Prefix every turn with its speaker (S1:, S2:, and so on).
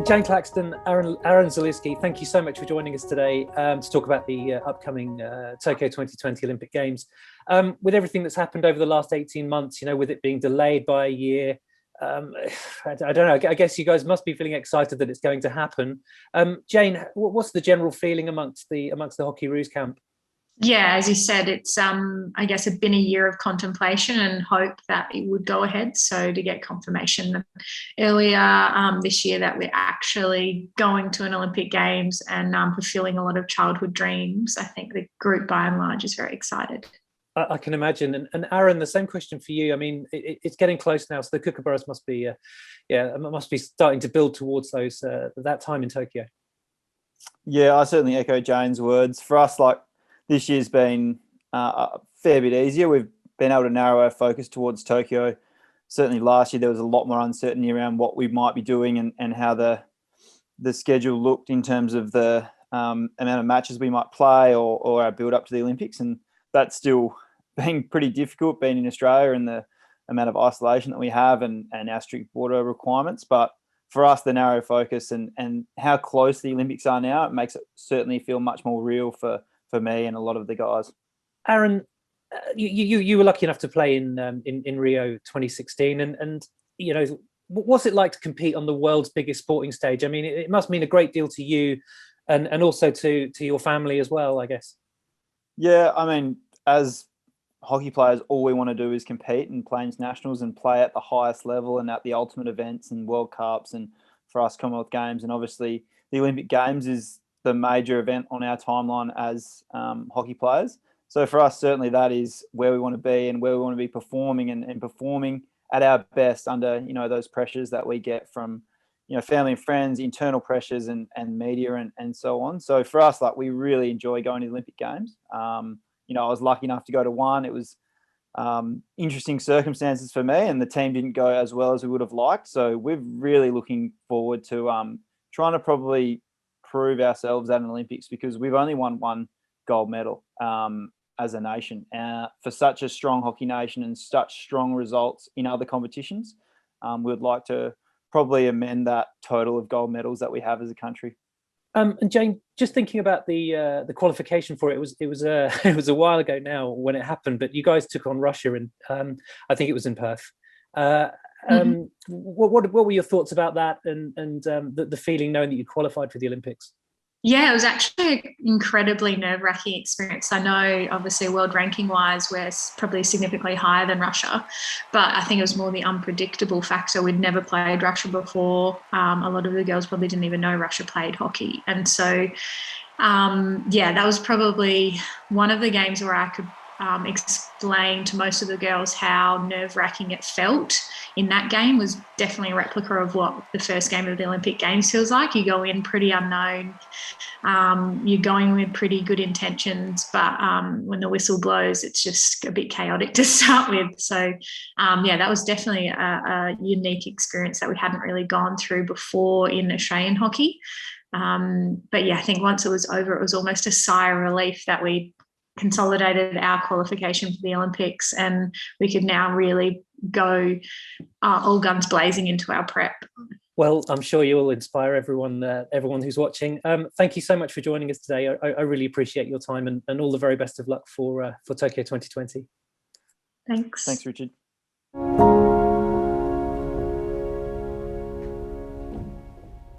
S1: Jane Claxton, Aran Zalewski, thank you so much for joining us today to talk about the upcoming Tokyo 2020 Olympic Games. With everything that's happened over the last 18 months, with it being delayed by a year, I don't know, I guess you guys must be feeling excited that it's going to happen. Jane, what's the general feeling amongst the Hockeyroos camp?
S2: Yeah, as you said, it's I guess it's been a year of contemplation and hope that it would go ahead. So to get confirmation earlier this year that we're actually going to an Olympic Games and fulfilling a lot of childhood dreams, I think the group by and large is very excited.
S1: I can imagine. And Aran, the same question for you. I mean, it's getting close now, so the Kookaburras must be starting to build towards that time in Tokyo.
S3: Yeah, I certainly echo Jane's words. For us, this year's been a fair bit easier. We've been able to narrow our focus towards Tokyo. Certainly last year there was a lot more uncertainty around what we might be doing and how the schedule looked in terms of the amount of matches we might play or our build up to the Olympics. And that's still been pretty difficult being in Australia and the amount of isolation that we have and our strict border requirements. But for us, the narrow focus and how close the Olympics are now, it makes it certainly feel much more real for me and a lot of the guys.
S1: Aran, you were lucky enough to play in Rio 2016, and what's it like to compete on the world's biggest sporting stage? I mean, it must mean a great deal to you, and also to your family as well, I guess.
S3: Yeah, I mean, as hockey players, all we want to do is compete and play internationals and play at the highest level and at the ultimate events and World Cups, and for us, Commonwealth Games, and obviously the Olympic Games is the major event on our timeline as hockey players. So for us, certainly that is where we want to be and where we want to be performing and performing at our best under, those pressures that we get from, family and friends, internal pressures and media and so on. So for us, we really enjoy going to the Olympic Games. I was lucky enough to go to one. It was interesting circumstances for me, and the team didn't go as well as we would have liked. So we're really looking forward to trying to probably prove ourselves at an Olympics, because we've only won one gold medal as a nation. For such a strong hockey nation and such strong results in other competitions, we'd like to probably amend that total of gold medals that we have as a country.
S1: And Jane, just thinking about the qualification for it, it was a while ago now when it happened, but you guys took on Russia, and I think it was in Perth. What were your thoughts about that and the feeling knowing that you qualified for the Olympics?
S2: Yeah, it was actually an incredibly nerve-wracking experience. I know, obviously, world ranking-wise, we're probably significantly higher than Russia, but I think it was more the unpredictable factor. We'd never played Russia before. A lot of the girls probably didn't even know Russia played hockey. And so, that was probably one of the games where I could explain to most of the girls how nerve-wracking it felt. In that game was definitely a replica of what the first game of the Olympic Games feels like. You go in pretty unknown. You're going with pretty good intentions, but when the whistle blows, it's just a bit chaotic to start with. So, that was definitely a unique experience that we hadn't really gone through before in Australian hockey. But I think once it was over, it was almost a sigh of relief that we consolidated our qualification for the Olympics, and we could now really go all guns blazing into our prep.
S1: Well, I'm sure you will inspire everyone who's watching. Thank you so much for joining us today. I really appreciate your time, and all the very best of luck for Tokyo 2020.
S2: Thanks.
S3: Thanks, Richard.